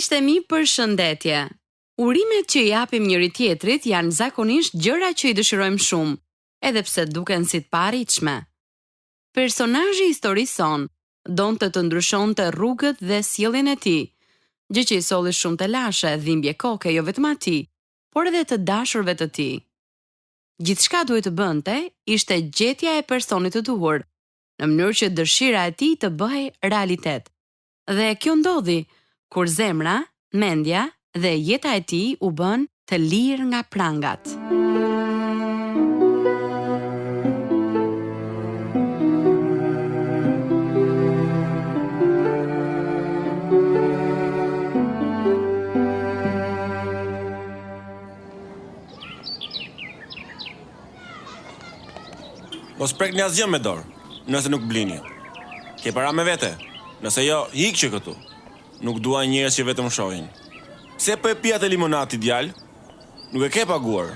Miqtë e mi, përshëndetje. Urimet që i japim njëri tjetrit janë zakonisht gjëra që i dëshirojmë shumë, edhe pse duken si të paarritshme. Personazhi i historisë son donte të ndryshonte rrugët dhe sjelljen e tij, gjë që i solli shumë të lashe, dhimbje koke jo vetëm atij, por edhe të dashurve të tij. Gjithçka duhet të bënte ishte gjetja e personit të duhur, në mënyrë që dëshira e tij të bëhej realitet. Dhe kjo ndodhi kur zemra, mendja dhe jeta e tij u bën të lirë nga prangat. Mos prek një asgjë me dorë, nëse nuk blini. Ke para me vete, nëse jo, hiq që këtu. Nuk dua njerëz që vetëm shohin. Pse po e pija të limonati, djalë? Nuk e ke paguar.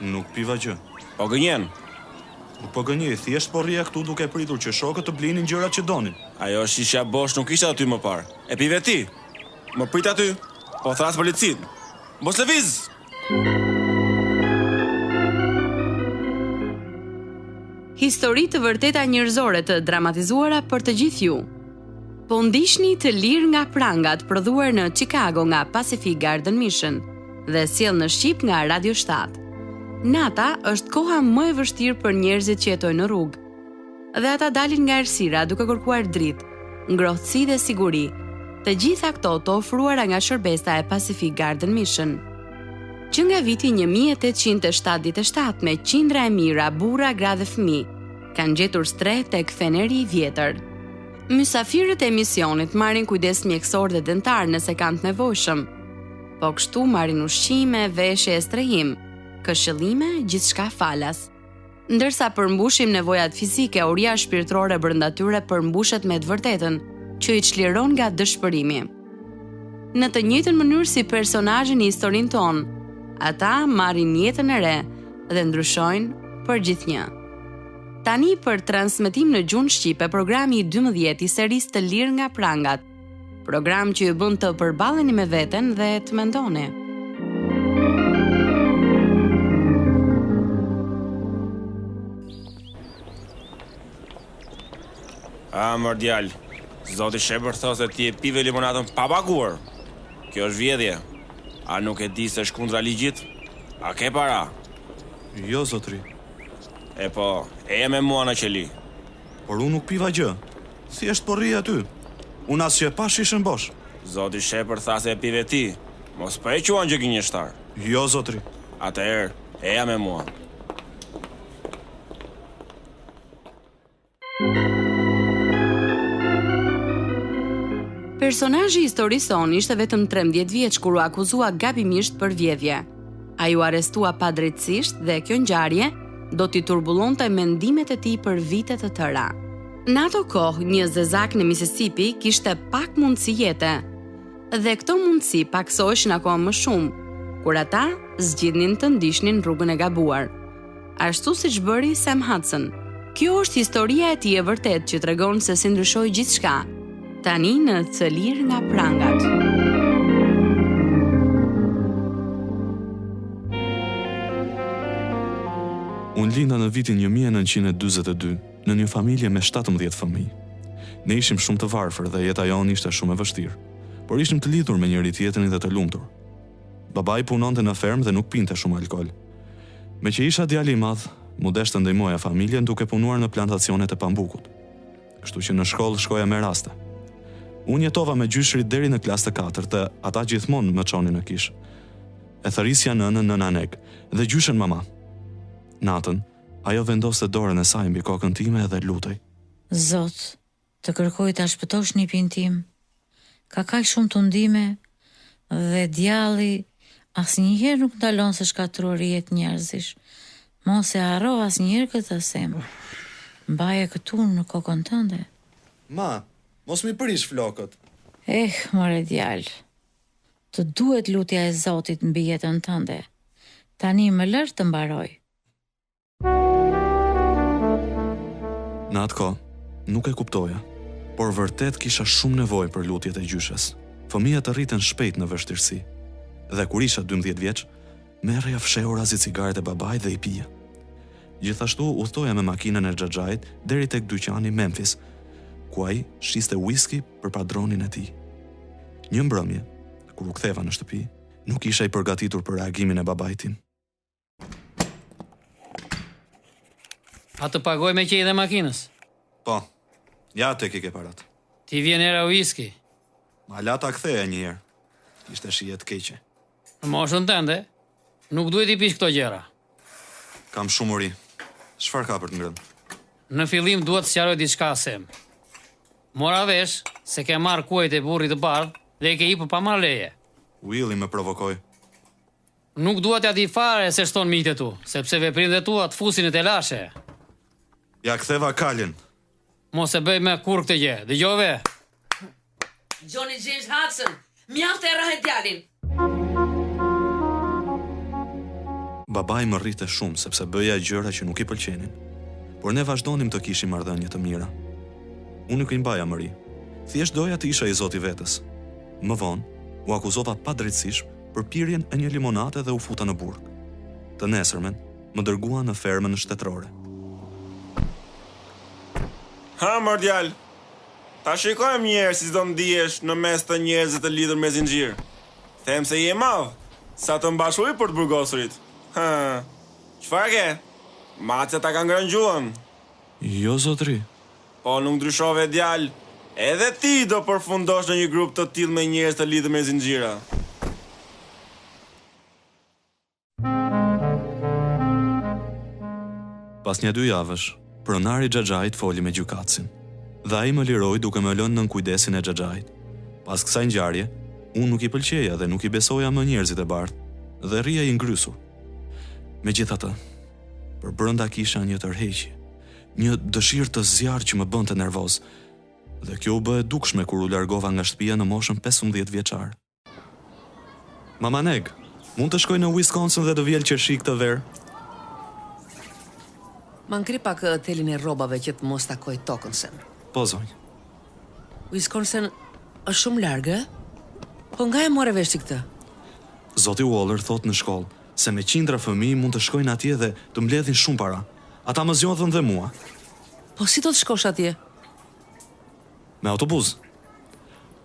Nuk piva gjë. Po gënjen. Nuk po gënjej, thjesht po rria këtu duke pritur që shokët të blinin gjërat që donin. Ajo shisha bosh nuk ishte aty më parë. E pive ti. Më prit aty. Po thras policin. Mos lëviz. Histori të vërteta njerëzore të dramatizuara për të gjithë ju. Po ndihni të lirë nga prangat, prodhuar në Chicago nga Pacific Garden Mission dhe sjell në Shqip nga Radio 7. Nata është koha më e vështirë për njerëzit që jetojnë në rrugë. Dhe ata dalin nga errësira duke kërkuar dritë, ngrohtësi dhe siguri. Të gjitha këto të ofruara nga shërbesa e Pacific Garden Mission. Që nga viti 1877 me qindra e mira, burra, gra dhe fëmijë, kanë gjetur stre tek Feneri i Vjetër. Mysafirët e misionit marrin kujdes mjekësor dhe dentar nëse kanë të nevojshëm. Po kështu marrin ushqime, veshje e strehim, këshillime, gjithçka falas. Ndërsa përmbushim nevojat fizike, uria shpirtërore brenda tyre përmbushet me të vërtetën, që i çliron nga dëshpërimi. Në të njëjtën mënyrë si personazhin i historinë tonë, ata marrin jetën e re dhe ndryshojnë për gjithnjë. Tani për transmetim në gjuhën shqipe programi i 12 i serisë Të lirë nga prangat. Program që ju bën të përballeni me veten dhe të mendoni. Mër djalë, zoti Shepër thos se ti e pive limonatën pa paguar. Kjo është vjedhje. A nuk e di se është kundra ligjit? A ke para? Jo, zotri. E po, eja me mua në qeli. Por unë nuk piva gjë. Thjesht po rri aty. Unë as që e pash ishën bosh. Zoti Shepër tha se e pive ti. Mos po e quan gjë gënjeshtar. Jo, zotri. Atëherë, eja me mua. Personazhi i historisë son ishte vetëm 13 vjeç kur u akuzua gabimisht për vjedhje. Ai u arrestua padrejtësisht dhe kjo ngjarje do t'i turbullonte mendimet e tij për vite të tëra. Në ato kohë, një zezak në Mississippi kishte pak mundësi jete. Dhe këto mundësi paksoheshin akoma më shumë, kur ata zgjidhnin të ndiqnin rrugën e gabuar. Ashtu siç bëri Sam Hudson. Kjo është historia e tij e vërtetë që tregon se si ndryshoi gjithçka. Tani në Të lirë nga prangat. Unë linda në vitin 1942 në një familje me 17 fëmijë. Ne ishim shumë të varfër dhe jeta jonë ishte shumë e vështirë, por ishim të lidhur me njëri tjetrin dhe të lumtur. Babai punonte në fermë dhe nuk pinte shumë alkool. Me që isha djali i madh, mu desh të ndihmoja familjen duke punuar në plantacionet e pambukut. Kështu që në shkollë shkoja me raste. Unë jetova me gjyshrit deri në klasë të 4 dhe ata gjithmonë më çonin në kish. E thërisja nënën në nanek dhe gjyshen mama. Natën, ajo vendoste dorën e saj mbi kokën time dhe lutej. Zot, të kërkoj ta shpëtosh nipin tim. Ka kaq shumë tundime dhe djalli asnjëherë nuk ndalon se shkatruar jetë njerëzish. Mos e harro asnjëherë këtë sem. Mbaje këtu në kokën tënde. Ma, mos mi prish flokët. More djalë. Të duhet lutja e Zotit mbi jetën tënde. Tani më lër të mbaroj. Në atë kohë, nuk e kuptoja, por vërtet kisha shumë nevojë për lutjet e gjyshes. Fëmijët rriten shpejt në vështirësi. Dhe kur isha 12 vjeç, merreja fshehura si cigaret e babait dhe i pija. Gjithashtu udhtoja me makinën e xhaxhait deri tek dyqani Memphis, ku ai shiste whisky për padronin e tij. Një mbrëmje, kur u ktheva në shtëpi, nuk isha i përgatitur për reagimin e babait tim. A të pagoj me qej dhe makinës? Po, ja tek i ke parat. Ti vjen era whisky. Ma la ta ktheja një herë. Ishte shije të keqe. Në moshën tënde, nuk duhet i pish këto gjëra. Kam shumë uri. Çfarë ka për të ngrënë? Në fillim duhet të sqaroj diçka sem. Mora vesh se ke marrë kuajt e burrit të bardh dhe e ke hipur pa marrë leje. Willi më provokoi. Nuk dua t'ja di fare se shton miqtë tu, sepse veprindet tua të fusin në telashe. Ja ktheva kalin. Mos e bëj me kurrë këtë gjë. Dëgjove? Johnny James Hudson, mjaftë e rrahet djalin. Babai më rrite shumë sepse bëja gjëra që nuk i pëlqenin. Por ne vazhdonim të kishim marrëdhënie të mira. Unë nuk i mbaja mëri. Thjesht doja të isha i zoti vetës. Më vonë, u akuzova padrejtësisht për pirjen e një limonate dhe u futa në burg. Të nesërmen, më dërguan në fermën shtetërore. Ha, mordjal, ta shikojmë njerë si do ndihesh në mes të njerëzit të lidhur me zinxhir. Them se je madh, sa të mbashuj për të burgosurit. Ha, çfarë ke? Macja ta ka ngrënë gjuhën. Jo, zotri. Po nuk ndryshove djal, edhe ti do përfundosh në një grup të tillë me njerëz të lidhur me zinxhira. Pas një 2 javësh, pronari xhaxhait foli me gjykatësin. Dhe ai më liroi duke më lënë nën kujdesin e xhaxhait. Pas kësaj ngjarje, unë nuk i pëlqeja dhe nuk i besoja më njerëzit e bardhë dhe rrija i ngrysur. Megjithatë, për brenda kisha një tërheqje, një dëshirë të zjarr që më bënte nervoz. Dhe kjo u bë e dukshme kur u largova nga shtëpia në moshën 15 vjeçar. Mama Neg, mund të shkoj në Wisconsin dhe të vjel qershi këtë verë? Ma ngri pak telin e rrobave që të mos takoj tokën sem. Po, zonjë. Wisconsin është shumë largë? Po nga e more vesh këtë? Zoti Waller thot në shkollë se me qindra fëmijë mund të shkojnë atje dhe të mbledhin shumë para. Ata më zgjodhën dhe mua. Po si do të shkosh atje? Me autobus.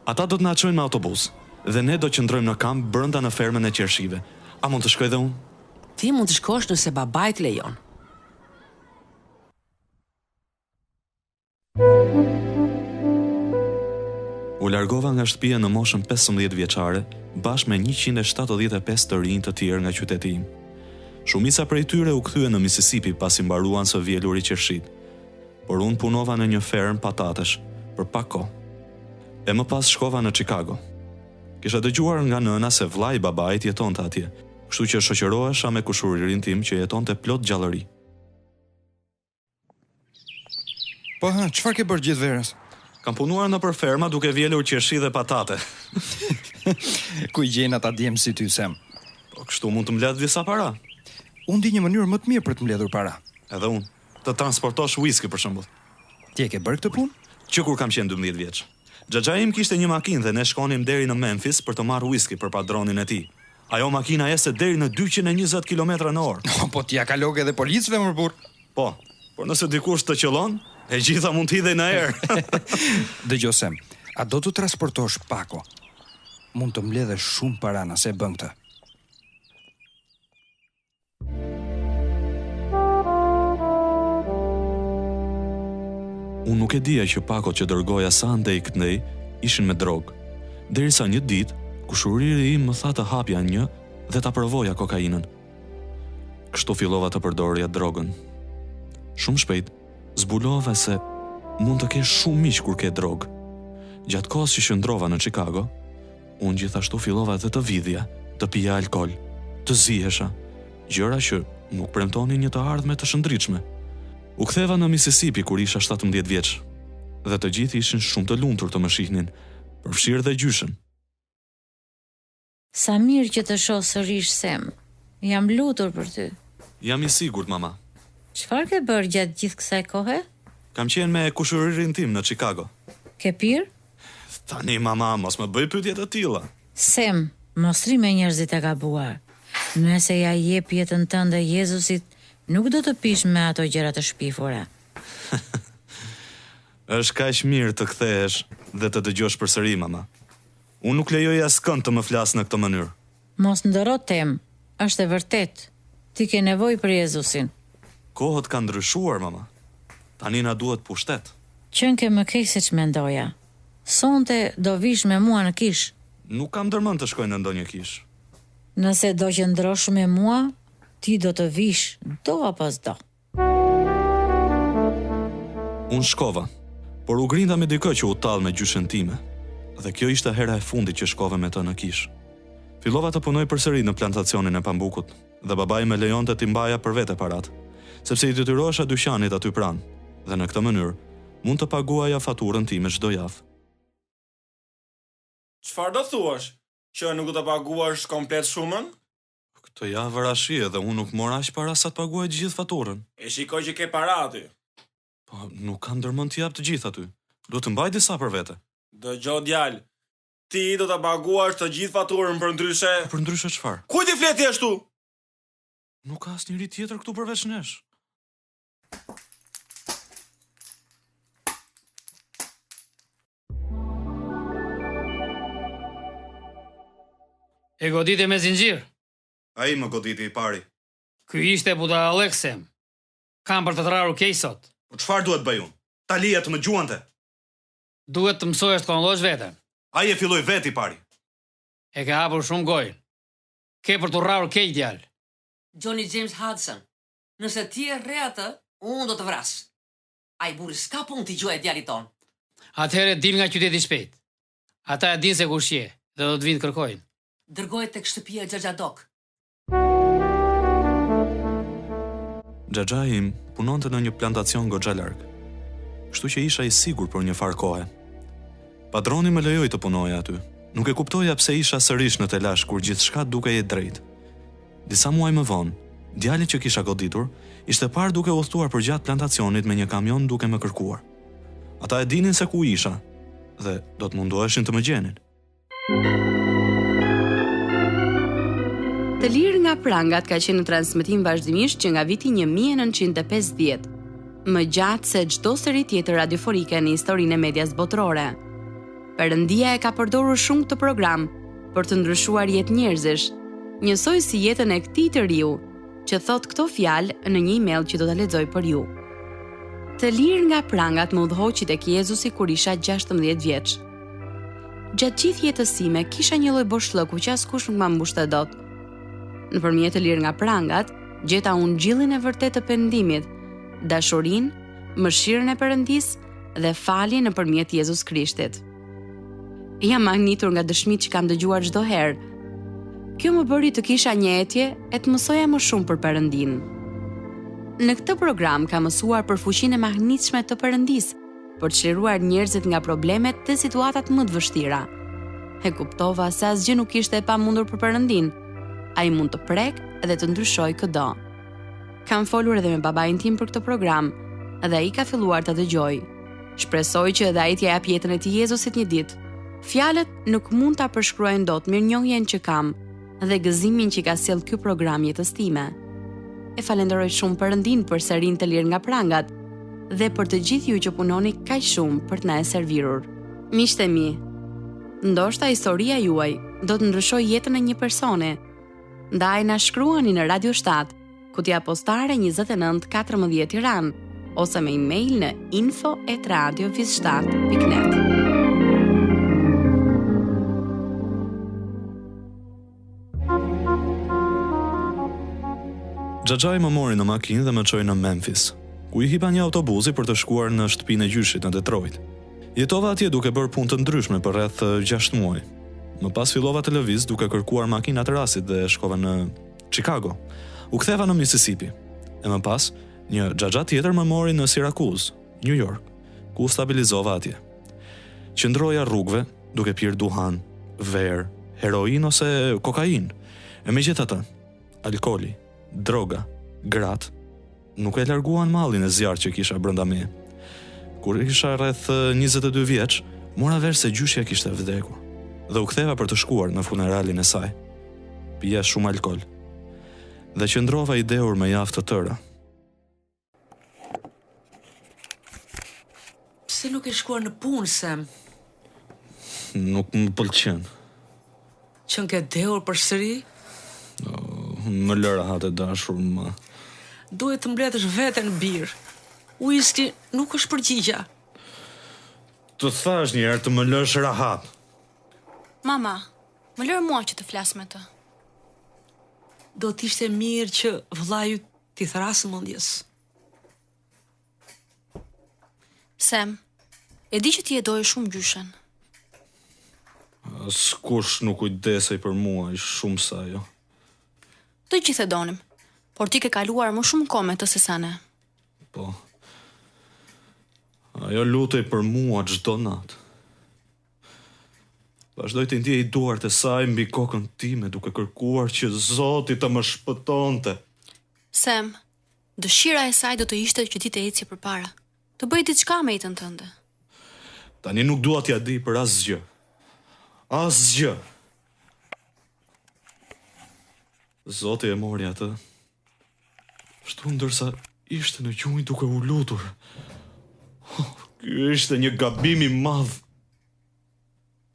Ata do të na çojnë me autobus dhe ne do qëndrojmë në kamp brenda në fermën e qershive. A mund të shkoj dhe unë? Ti mund të shkosh nëse babai të lejon. U largova nga shtëpia në moshën 15 vjeçare, bashkë me 175 të rinj të tjerë nga qyteti im. Shumica prej tyre u kthye në Mississippi pasi mbaruan së vjeluri qershit. Por unë punova në një fermë patatesh për pak kohë. E më pas shkova në Chicago. Kisha dëgjuar nga nëna se vllai i babait jetonte atje, kështu që shoqërohesha me kushuririn tim që jetonte plot gjallëri. Po, çfarë ke bërë gjithë verës? Kam punuar në për ferma duke vjelur qershi dhe patate. Ku i gjen ata djemë si ty, Sem? Po kështu mund të mbledh disa para. Unë di një mënyrë më të mirë për të mbledhur para. Edhe unë, të transportosh whisky për shembull. Ti e ke bërë këtë punë? Që kur kam qenë 12 vjeç. Xhaxha im kishte një makinë dhe ne shkonim deri në Memphis për të marrë whisky për padronin e tij. Ajo makina ecte deri në 220 km/h. Po ti ja kalog edhe policëve më burr. Po, por nëse dikush të qëllon, e gjitha mund t'hidhej në erë. Dëgjoj, Sem, a do të transportosh pako? Mund të mbledhesh shumë para nëse bën këtë. Unë nuk e dija që pakot që dërgoja sa ndej këtnej ishin me drogë. Derisa një ditë, kushuriri im më tha të hapja një dhe ta provoja kokainën. Kështu fillova të përdorja drogën. Shumë shpejt, zbulova se mund të kesh shumë miq kur ke drogë. Gjatë kohës që qëndrova në Chicago, unë gjithashtu fillova dhe të vidhja, të pija alkol, të zihesha, gjëra që nuk premtonin një të ardhme të shëndritshme. U ktheva në Mississippi kur isha 17 vjeç, dhe të gjithë ishin shumë të lumtur të më shihnin, përfshirë dhe gjyshen. Sa mirë që të shoh sërish, Sem. Jam lutur për ty. Jam i sigurt, mama. Çfarë ke bërë gjatë gjithë kësaj kohe? Kam qenë me kushuririn tim në Chicago. Ke pirë? Tani mama, mos më bëj pyetje të tilla. Sem, mos rri me njerëzit e gabuar. Nëse ja jep jetën tënde Jezusit, nuk do të pish me ato gjëra të shpifura. Është kaq mirë të kthehesh dhe të dëgjosh përsëri, mama. Unë nuk lejoj askënd të më flas në këtë mënyrë. Mos ndërro tem, është e vërtet. Ti ke nevojë për Jezusin. Kohët kanë ndryshuar, mama. Tani na duhet pushtet. Qënë ke më keq se që mendoja. Sonte do vish me mua në kish. Nuk kam ndërmend të shkoj në ndonjë kish. Nëse do qëndrosh me mua, ti do të vish, do apo s'do. Unë shkova, por u grinda me dikë që u tall me gjyshen time. Dhe kjo ishte hera e fundit që shkova me të në kish. Fillova të punoj përsëri në plantacionin e pambukut dhe babai më lejonte t'i mbaja për vete parat, sepse i detyrohesha dyqanit aty pranë, dhe në këtë mënyrë mund të paguaja faturën time çdo javë. Çfarë do thuash? Që nuk do të paguash komplet shumën? Këtë javë rashie dhe unë nuk mora aq para sa të paguaj gjithë faturën. E shikoj që ke para aty. Po nuk kam ndërmend të jap të gjithë aty. Do të mbaj disa për vete. Dëgjoj djalë. Ti do ta paguash të gjithë faturën për ndryshe. Për ndryshe çfarë? Kujt i fleti ashtu? Nuk ka asnjëri tjetër këtu përveç nesh. E godite me zinxhir. Ai më goditi i pari. Ky ishte Buda Aleksem. Kam për të trarur keq sot. Po çfarë duhet bëj unë? Talia të më gjuante. Duhet të mësohesh të kontrollosh veten. Ai e filloi vet i pari. E ke hapur shumë gojën. Ke për të rrarur keq djalë. Johnny James Hudson, nëse ti e rre atë, unë do të vras. Ai burri s'ka punë t'i gjuaj djalit ton. Atëherë dil nga qyteti shpejt. Ata e dinë se kush je dhe do të vinë kërkojnë. Dërgohet tek shtëpia e Xhaxhadok. Xhaxha im punonte në një plantacion goxha larg. Kështu që isha i sigurt për një farë kohe. Padroni më lejoi të punoja aty. Nuk e kuptoja pse isha sërish në telash kur gjithçka dukej e drejtë. Disa muaj më vonë, djali që kisha goditur ishte parë duke udhëtuar përgjatë plantacionit me një kamion duke më kërkuar. Ata e dinin se ku isha dhe do të mundoheshin të më gjenin. Të lirë nga prangat ka qenë në transmetim vazhdimisht që nga viti 1950, më gjatë se çdo seri tjetër radiofonike në historinë e medias botërore. Perëndia e ka përdorur shumë këtë program për të ndryshuar jetë njerëzish, njësoj si jetën e këtij të riu, që thot këto fjalë në një email që do ta lexoj për ju. Të lirë nga prangat më udhëhoqi tek Jezusi kur isha 16 vjeç. Gjatë gjithë jetës sime kisha një lloj boshllëku që askush nuk ma mbushte dot. Nëpërmjet të lirë nga prangat, gjeta unë gjillin e vërtet të pendimit, dashurinë, mëshirën e Perëndisë dhe faljen nëpërmjet Jezus Krishtit. Jam magnitur nga dëshmitë që kam dëgjuar çdo herë. Kjo më bëri të kisha një etje e të mësoja më shumë për Perëndinë. Në këtë program kam mësuar për fuqinë e mahnitshme të Perëndisë, për të çliruar njerëzit nga problemet dhe situatat më të vështira. E kuptova se asgjë nuk ishte e pamundur për Perëndinë. Ai mund të prek dhe të ndryshoj çdo. Kam folur edhe me babain tim për këtë program dhe ai ka filluar ta dëgjoj. Shpresoj që edhe ai t'i jap jetën e tij Jezusit një ditë. Fjalët nuk mund ta përshkruajnë dot mirënjohjen që kam dhe gëzimin që ka sjell ky program jetës time. E falenderoj shumë Perëndin për serinë të lirë nga prangat dhe për të gjithë ju që punoni kaq shumë për të na e servirur. Miqtë e mi, ndoshta historia juaj do të ndryshojë jetën e një personi. Ndaj na shkruani në Radio 7, kutja postare 2914 Tiranë, ose me email në info@radioviz7.net. Xhaxhai më mori në makinë dhe më çoi në Memphis, ku i hipa një autobusi për të shkuar në shtëpinë e gjyshit në Detroit. Jetova atje duke bërë punë të ndryshme për rreth 6 muaj. Më pas fillova të lëviz duke kërkuar makina të rastit dhe shkova në Chicago. U ktheva në Mississippi. E më pas, një xhaxha tjetër më mori në Syracuse, New York, ku stabilizova atje. Qëndroja rrugëve duke pirë duhan, verë, heroin ose kokain. E megjithatë, alkooli, droga, gratë, nuk e larguan mallin e zjarrt që kisha brenda me. Kur isha rreth 22 vjeç, Mora vesh se gjyshja kishte vdekur dhe u ktheva për të shkuar në funeralin e saj. Pija shumë alkol dhe qëndrova i dehur me javë të tëra. Pse nuk e shkuar në punë, Sem? Nuk më pëlqen. Që në ke dehur për sëri? Më lëra hatë e dashur më. Duhet të mbledhësh veten birë. Whisky nuk është përgjigja. Të thash një herë të më lësh rahat. Mama, më lërë mua që të flas me të. Do t'ishte mirë që vllaju t'i thrasë mendjes. Sem, e di që ti e doje shumë gjyshen. Askush nuk kujdesej për mua shumë sa ajo. Të gjithë e donim, por ti ke kaluar më shumë kohë me të se sa ne. Po. Ajo lutej për mua çdo natë. Vazhdoj të ndjej duart e saj mbi kokën time duke kërkuar që Zoti të më shpëtonte. Sem, dëshira e saj do të ishte që ti të ecje përpara, të bëj diçka me jetën tënde. Tani nuk dua t'ja di për asgjë. Asgjë. Zoti e mori atë. Ashtu ndërsa ishte në gjunjë duke u lutur. Ky ishte një gabim i madh.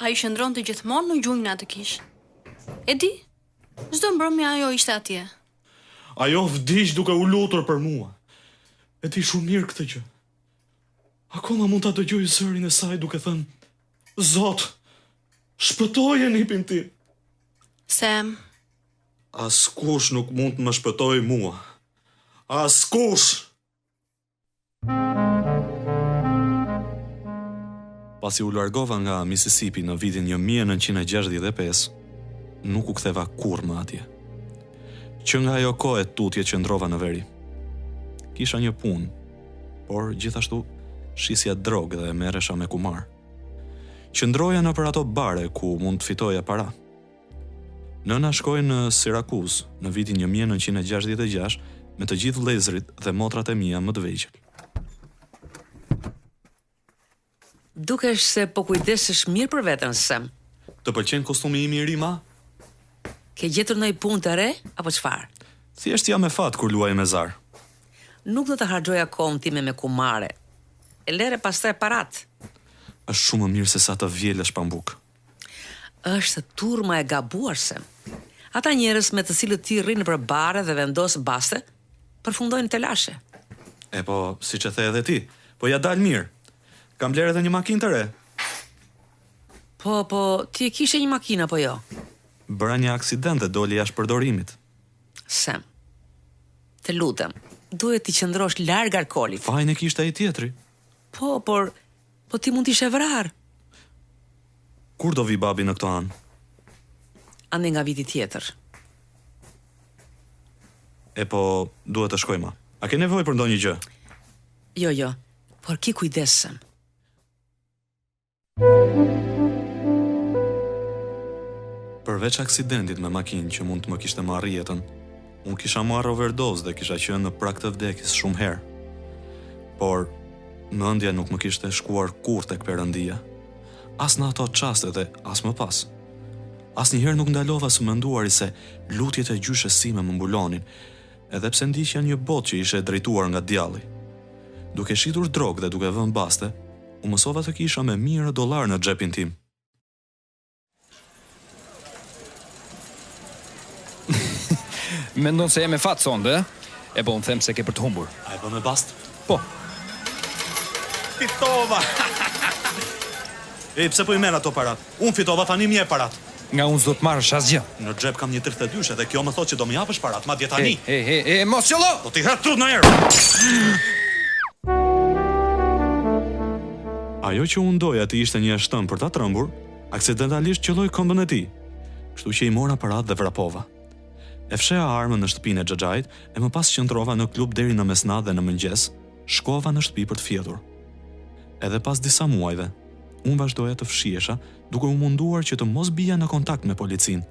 A i shëndron të gjithmonë në gjunjën atë kish. E di, çdo mbrëmje ajo ishte atje. Ajo vdiq duke u lutur për mua. E di shumë mirë këtë gjë. Akoma mund ta dëgjoj zërin e saj duke thënë: Zot, shpëtoje nipin tim. Sem, Askush nuk mund të më shpëtojë mua. Askush. Pasi u largova nga Mississippi në vitin 1965, nuk u ktheva kurrë më atje. Që nga ajo kohë e tutje qëndrova në veri. Kisha një punë, por gjithashtu shisja drogë dhe merresha me kumar. Qëndroja nëpër ato bare ku mund të fitoja para. Nëna shkoi në Syracuse në vitin 1966 me të gjithë vëllezërit dhe motrat e mia më të vegjël. Dukesh se po kujdesesh mirë për veten, Sem. Të pëlqen kostumi im i ri, ma? Ke gjetur ndonjë punë të re apo çfarë? Thjesht jam me fat kur luaj me zar. Nuk do të harxoja kohën time me kumare. E lere pastaj parat. Është shumë më mirë se sa të vjelesh pambuk. Është turma e gabuar, Sem. Ata njerëz me të cilët ti rrin nëpër bare dhe vendos baste, përfundojnë te lashe. E po, siç e the edhe ti, po ja dal mirë. Kam bler edhe një makinë të re. Po, ti e kishe një makinë apo jo? Bëra një aksident dhe doli jashtë përdorimit. Sem, të lutem, duhet t'i qëndrosh larg alkoolit. Fajin e kishte ai tjetri. Po ti mund t'ishe vrarë. Kur do vi babi në këto anë? Ande nga viti tjetër. E po, duhet të shkoj ma. A ke nevojë për ndonjë gjë? Jo, por ki kujdesem. Përveç aksidentit me makinë që mund të më kishte marrë jetën, unë kisha marrë overdose dhe kisha qenë në prag të vdekjes shumë herë. Por mendja nuk më kishte shkuar kurrë tek Perëndia, as në ato çaste dhe as më pas. Asnjëherë nuk ndalova së menduari se lutjet e gjyshes sime më mbulonin, edhe pse ndiqja një botë që ishte drejtuar nga djalli. Duke shitur drogë dhe duke vënë baste, u mësova të kisha me $1,000 në xhepin tim. Mendon se jam me fat sonde, e po unë them se ke për të humbur. A e bë me bast? Po, Fitova! E, pse po i merr ato parat? Unë fitova tani mje parat. nga unë s'do të marrësh asgjë. Në xhep kam një 32 dhe kjo më thotë që do më japësh parat, madje tani. Mos qello! Do t'i hedh trut në erë. Ajo që unë doja të ishte një shtëm për ta trembur, aksidentalisht qelloi këmbën e tij. Kështu që i mora parat dhe vrapova. E fsheha armën në shtëpinë e Xhaxhait e më pas qëndrova në klub deri në mesnatë dhe në mëngjes, shkova në shtëpi për të fjetur. Edhe pas disa muajve, unë vazhdoja të fshihesha, duke u munduar që të mos bija në kontakt me policin.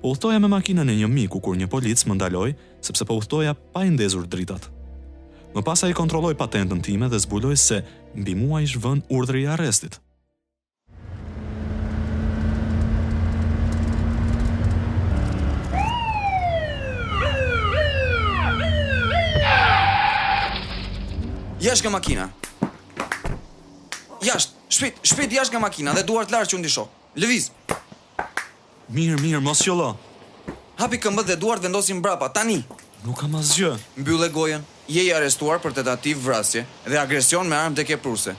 Po udhtoja me makinën e një miku kur një polic më ndaloi, sepse po udhtoja pa i ndezur dritat. Më pas ai kontrolloi patentën time dhe zbuloi se mbi mua ish vënë urdhri i arrestit. Jashtë nga makina. Jashtë, shpejt jashtë nga makina dhe duart lartë që unë disho. Lëviz. Mirë, mos qëllo. Hapi këmbët dhe duart vendosin mbrapa, tani. Nuk kam asgjë. Mbylle gojen. Je i arrestuar për tentativë vrasje dhe agresion me armë dekjepruse.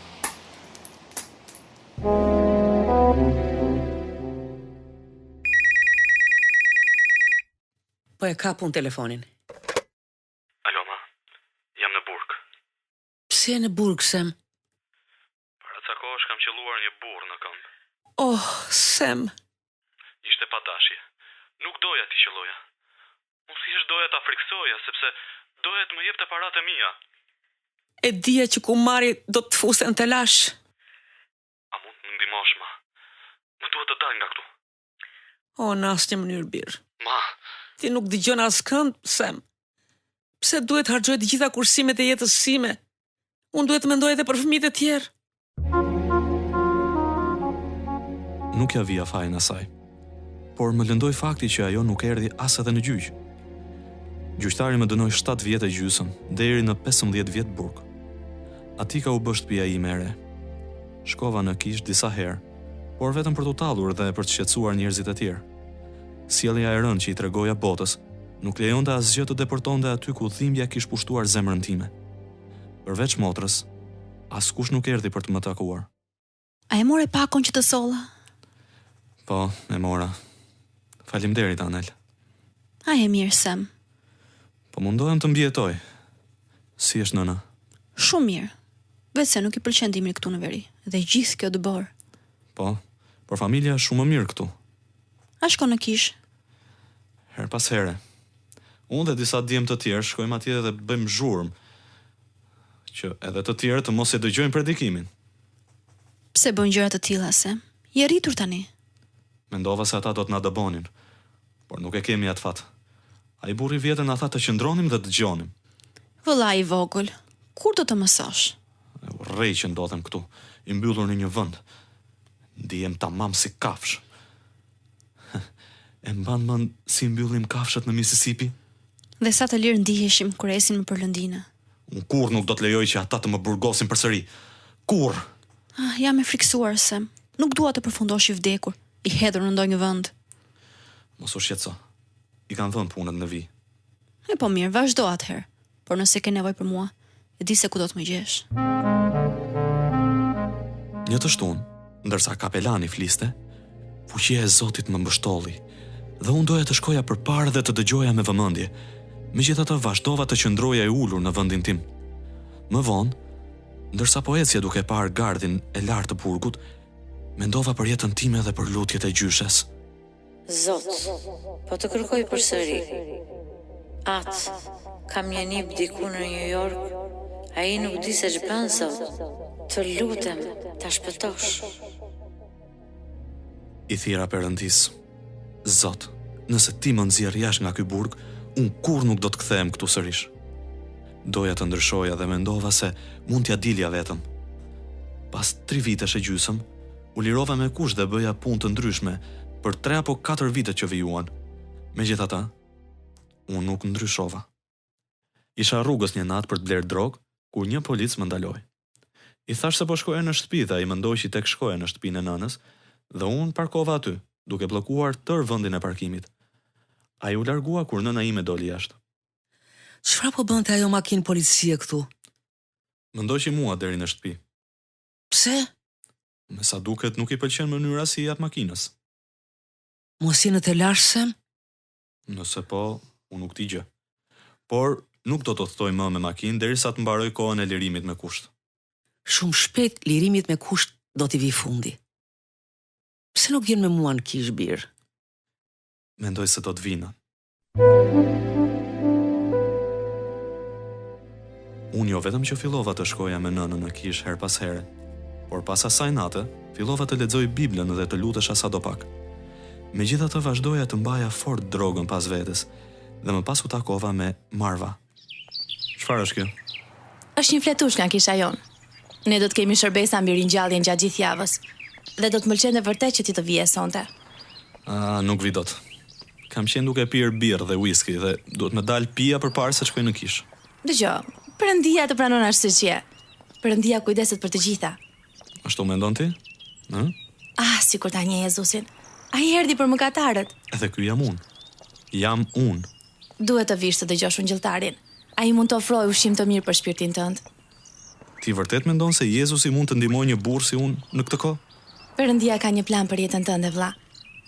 Po e kap unë telefonin. Alo, ma. Jam në burg. Pse në burg, Sem? Para ca kohësh kam qelluar një burr në këmbë. Oh, Sem. Ishte pa dashje. Nuk doja ti qelloja. Unë thjesht doja ta friksoja, sepse doja të më jepte paratë mia. E dija që ku marri do të fusen të lash. A mund të më ndihmosh, ma? Më duhet të dal nga këtu. O, në asnjë mënyrë birë. Ma, ti nuk dëgjon askënd, Sem. Pse duhet harxoj të gjitha kursimet e jetës sime? Unë duhet të mendoj edhe për fëmijët e tjerë. Nuk ja vija fajin asaj, por më lëndoi fakti që ajo nuk erdhi as edhe në gjyq. Gjyqtari më dënoi 7 vjet e gjysmë, deri në 15 vjet burg. Atika u bë shtëpia ime e re. Shkova në kish disa herë, por vetëm për t'u tallur dhe për të shqetësuar njerëzit e tjerë. Sjellja e rëndë që i tregoja botës nuk lejonte asgjë të deportonte aty ku dhimbja kishte pushtuar zemrën time. Përveç motrës, askush nuk erdhi për të më takuar. A e more pakon që të solla? Po, e mora. Faleminderit, Anel. A e mirë, Sem. Po mundohem të mbjetoj. Si është nëna? Shumë mirë. Vetë se nuk i pëlqen dimri këtu në veri, dhe gjithë kjo dëbor. Po, por familja është shumë më mirë këtu. A shkon në kish? Her pas here. Unë dhe disa djemë të tjerë shkojmë atje dhe bëjmë zhurmë, që edhe të tjerë të mos e dëgjojnë predikimin. Pse bën gjëra të tilla, Sem? Je rritur tani. Mendova se ata do të na dëbonin, por nuk e kemi atë fat. Ai burri vjetër na tha të qëndronim dhe të dëgjonim. Vëllai i vogël, kur do të mësosh? Urrej që ndodhem këtu, i mbyllur në një vend. Ndihem tamam si kafsh. E mban mend si mbyllim kafshët në Mississippi? Dhe sa të lirë ndiheshim kur esin më për lëndina. Unë kur nuk do të lejoj që ata të më burgosin përsëri. Kur? Jam e friksuar, Sem. Nuk dua të përfundosh i vdekur, i hedhur në ndonjë vend. Mos u shqetëso. I kanë dhënë punën në vi. E po mirë, vazhdo atëherë. Por nëse ke nevojë për mua, e di se ku do të më gjesh. Një të shtunë, ndërsa kapelani fliste, fuqia e Zotit më mbështolli, dhe unë doja të shkoja përpara dhe të dëgjoja me vëmendje. Megjithatë vazhdova të qëndroja e ulur në vendin tim. Më vonë, ndërsa po ecja duke parë gardhin e lartë të burgut, mendova për jetën time dhe për lutjet e gjyshes. Zot, po të kërkoj përsëri. Kam një nip diku në New York, ai nuk di se ç'bën, Zot. Të lutem, ta shpëtosh. I thira Perëndis, Zot, nëse ti më nxjerr jashtë nga ky burg, unë kur nuk do të kthehem këtu sërish. Doja të ndryshoja dhe mendova se mund t'ja dilja vetëm. Pas 3 vitesh e gjysmë, u lirova me kush dhe bëja punë të ndryshme për 3 apo 4 vite që vijuan. Megjithatë, unë nuk ndryshova. Isha rrugës një natë për të blerë drogë, kur një polic më ndaloi. I thash se po shkoja në shtëpi dhe ai mendoi që tek shkoja në shtëpinë e nënës, dhe unë parkova aty, duke bllokuar tërë vendin e parkimit. Ai u largua kur nëna ime doli jashtë. Çfarë po bënte ajo makinë policie këtu? Më ndoqi mua deri në shtëpi. Pse? Me sa duket nuk i pëlqen mënyra si i jap makinës. Mos je në të lashëm? Nëse po, unë nuk di gjë. Por nuk do të thoj më me makinë derisa të mbaroj kohën e lirimit me kusht. Shumë shpejt lirimit me kusht do t'i vi fundi. Pse nuk vjen me mua në kish birë? Mendoj se do të vina. Unë jo vetëm që fillova të shkoja me nënën në kish her pas here, por pas asaj nate, fillova të lexoj Biblën dhe të lutesha sadopak. Megjithatë vazhdoja të mbaja fort drogën pas vetes, dhe më pas u takova me Marva. Çfarë është kjo? Është një fletush nga kisha jon. Ne do të kemi shërbesa mbi ringjalljen gjatë gjithë javës. Dhe do të mëlqente vërtet që ti të vije sonte. Nuk vi dot. Kam qenë duke pirë birrë dhe whisky dhe duhet më dal pija përpara se të shkoj në kish. Dëgjoj, Perëndia të pranon ashtu siç je. Perëndia kujdeset për të gjitha. Ashtu mendon ti? Ë? Sikur ta njeh Jezusin. Ai erdhi për mëkatarët. Edhe ky jam unë. Jam unë. Duhet të vish të dëgjosh ungjilltarin. Ai mund të ofrojë ushqim të mirë për shpirtin tënd. Ti vërtet mendon se Jezusi mund të ndihmojë një burr si unë në këtë kohë? Perëndia ka një plan për jetën tënde, vlla.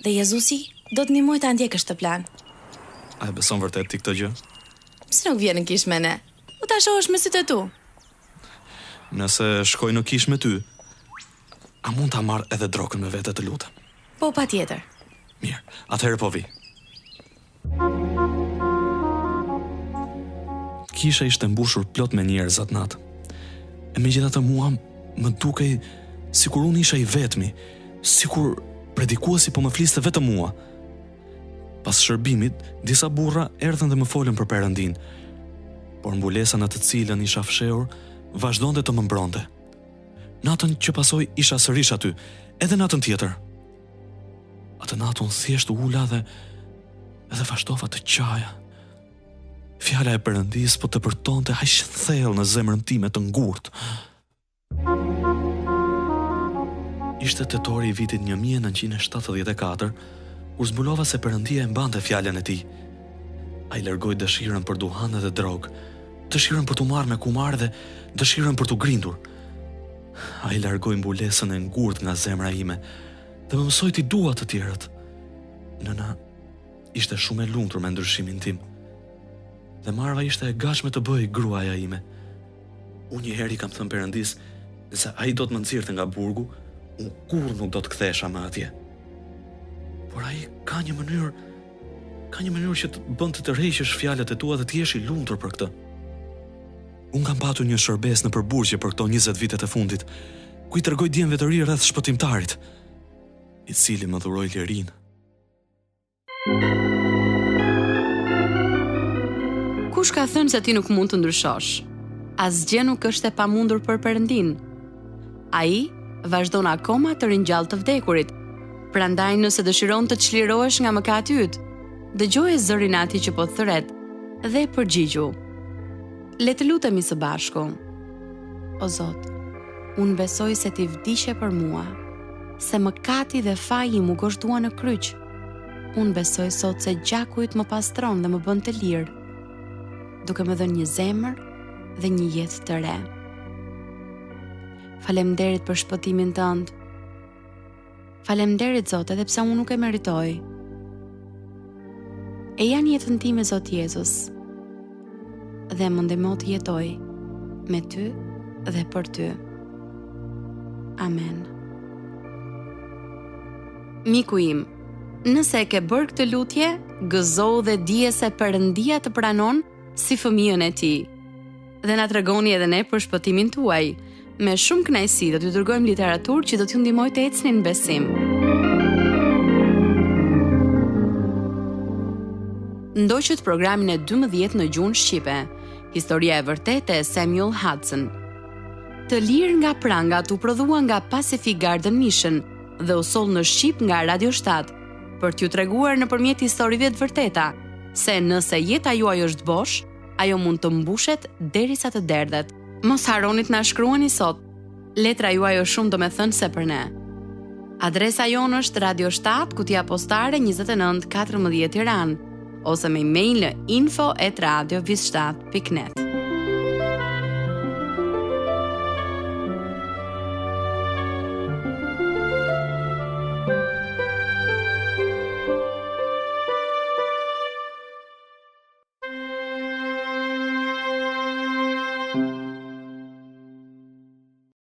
Dhe Jezusi do të ndihmojë ta ndjekësh këtë plan. A e beson vërtet ti këtë gjë? Pse nuk vjen në kish me ne? U ta shohësh me sytë e tu. Nëse shkoj në kish me ty, a mund ta marr edhe drogën me vete, të lutem? Po, patjetër. Mirë, atëherë po vi. Kisha ishte mbushur plot me njerëz atë natë. E megjithatë mua më dukej sikur unë isha i vetmi, sikur predikuesi po më fliste vetëm mua. Pas shërbimit, disa burra erdhën dhe më folën për Perëndin, por mbulesa në të cilën isha fshehur vazhdonte të më mbronte. Natën që pasoi isha sërish aty, edhe natën tjetër. Atë natë unë thjesht u ula dhe vazhdova të qaja. Fjala e Perëndis po të përtonte aq thellë në zemrën time të ngurtë. Ishte tetori i vitit 1974, kur zbulova se Perëndia e mbante fjalën e tij. Ai largoi dëshirën për duhan dhe drogë, dëshirën për të marrë me kumar dhe dëshirën për të grindur. Ai largoi mbulesën e ngurtë nga zemra ime dhe më mësoi t'i dua të tjerët. Nëna ishte shumë e lumtur me ndryshimin tim. Dhe Marva ishte e gatshme të bëj gruaja ime. Unë një herë i kam thënë Perëndis, nëse ai do të më nxirrte nga burgu, unë kurrë nuk do të kthesha më atje. Por ai ka një mënyrë që të bën të tërheqësh fjalët e tua dhe të jesh i lumtur për këtë. Unë kam patur një shërbes në përburgje për këto 20 vitet e fundit, ku i tregoj djemve të ri rreth shpëtimtarit, i cili më dhuroi lirinë. Kush ka thënë se ti nuk mund të ndryshosh? Asgjë nuk është e pamundur për Perëndin. Ai vazhdon akoma të ringjall të vdekurit. Prandaj nëse dëshiron të çlirohesh nga mëkati yt, dëgjoje zërin e atij që po thret dhe përgjigju. Le të lutemi së bashku. O Zot, unë besoj se ti vdiqe për mua, se mëkati dhe faji mu gozhdua në kryq. Unë besoj sot se gjaku yt më pastron dhe më bën të lirë, duke më dhënë një zemër dhe një jetë të re. Faleminderit për shpëtimin tënd. Faleminderit Zot, edhe pse unë nuk e meritoj. E janë jetën time, Zot Jezus, dhe më ndihmo të jetoj me ty dhe për ty. Amen. Miku im, nëse e ke bërë këtë lutje, gëzo dhe dije se Perëndia të pranon si fëmijën e tij. Dhe na tregoni edhe ne për shpëtimin tuaj. Me shumë kënaqësi do t'ju dërgojmë literaturë që do t'ju ndihmojë të ecni në besim. Ndoqët programin e 12 në gjuhën shqipe. Historia e vërtetë e Samuel Hudson. Të lirë nga prangat u prodhua nga Pacific Garden Mission dhe u soll në Shqip nga Radio 7, për t'ju treguar nëpërmjet historive të vërteta se nëse jeta juaj është bosh, ajo mund të mbushet derisa të derdhet. Mos harroni të na shkruani sot. Letra juaj është shumë domethënëse për ne. Adresa jonë është Radio 7, kutia postare 29 14 Tiranë, ose me email në info@radiovis7.net.